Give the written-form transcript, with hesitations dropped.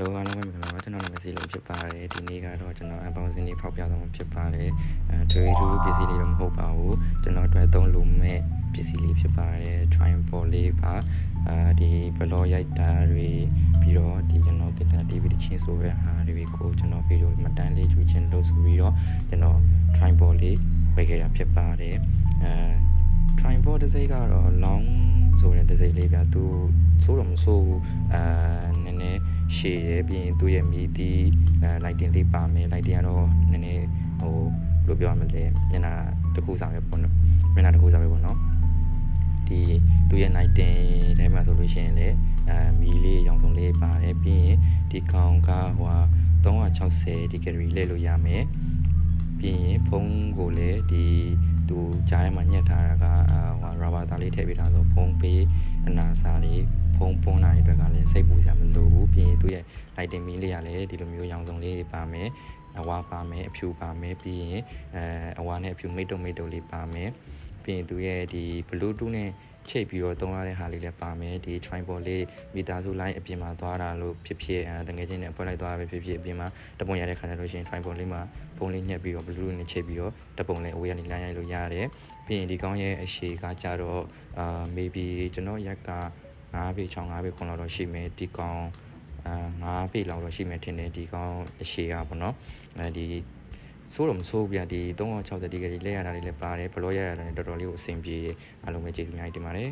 Hello အားလုံးပဲမင်္ဂလာပါကျွန်တော်နာမည်စီလုံးဖြစ်ပါတယ်ဒီနေ့ကတော့ကျွန်တော်အပေါင်းစင်းလေးဖောက်ပြသွားမှာဖြစ်ပါတယ်ထွေထူးပစ္စည်းလေးတော့မဟုတ်ပါဘူးကျွန်တော်အတွက်သုံးလို့မဲ့ပစ္စည်းလေးဖြစ်ပါတယ် tripod လေးပါဒီ blog ရိုက်တာတွေပြီးတော့ဒီကျွန်တော် guitar DVD ချင်းဆိုတဲ့ဟာတွေကိုကျွန်တော်ဗီဒီယိုမှတ်တမ်းလေးယူခြင်းလုပ်ဆိုပြီးတော့ကျွန်တော် tripod လေးဝယ်ခဲ့တာဖြစ်ပါတယ်tripod တစ်စိတ်ကတော့ long ဆိုတဲ့တစ်စိတ်လေးပြသူဆိုးတော့မဆိုးဘူးနည်းနည်းရှည်ရပြီးရင်သူ့ရဲ့မီးတီးlighting လေးပါမယ် lighting ကတော့နည်းနည်းဟိုဘယ်လိုပြောရမလဲမျက်နှာတစ်ခုစားပဲပေါ့နော်မျက်နှာတစ်ခုစားပဲပေါ့နော်ဒီသူ့ရဲ့ lighting ထဲမှာဆိုလို့ရှိရင်လည်းမီးလေးရောင်စုံလေးပါတယ်ပြီးရင်ဒီကောင်ကဟို360 degree လဲလို့ရမယ်ပြီးရင်ဖုန်းကိုလည်းဒီသူကြားထဲမှာညှက်ထားတာကဟို rubber သားလေးထည့်ပေးထားဆိုဖုန်းပေးအနာစာလေးဖုန်းပွန်းတာတွေအတွက်ကလည်းစိတ်ပူစရာမလိုဘူးပြီးရင်သူ့ရဲ့ lighting မီးလေးကလည်းဒီလိုမျိုးရောင်စုံလေးပါမယ်အဝါပါမယ်အဖြူပါမယ်ပြီးရင်အဝါနဲ့အဖြူမိတ်တုံလေးပါမယ်ပြီးရင်သူရဲ့ဒီ bluetooth နဲ့ချိတ်ပြီးတော့သုံးရတဲ့ဟာလေးလည်းပါမယ်ဒီ tripod လေးမိသားစု line အပြင်မှာသွားတာလို့ဖြစ်ဖြစ်တကယ်ချင်းနဲ့အဖွဲ့လိုက်သွားပဲဖြစ်ဖြစ်အပြင်မှာတပုံရတဲ့ခါကျလို့ရှိရင် tripod လေးမှာဖုန်းလေးညှက်ပြီးတော့ bluetooth နဲ့ချိတ်ပြီးတော့တပုံလေးအဝေးကနေ line ရိုက်လို့ရတယ်ပြီးရင်ဒီကောင်းရဲ့အရှိကကြတော့ maybe ကျွန်တော်ရက်က9ပေ6 9ပေ9လောက်တော့ရှိမယ်ဒီကောင်း9ပေလောက်တော့ရှိမယ်ထင်တယ်ဒီကောင်းအရှိကပေါ့နော်ဒီဆိုးတော့မဆိုးပြဒီ360 degree လဲရတာလေးလည်းပါတယ်ဘလော့ရရတာလည်းတော်တော်လေးကိုအဆင်ပြေအားလုံးပဲကျေးဇူးများတင်ပါတယ်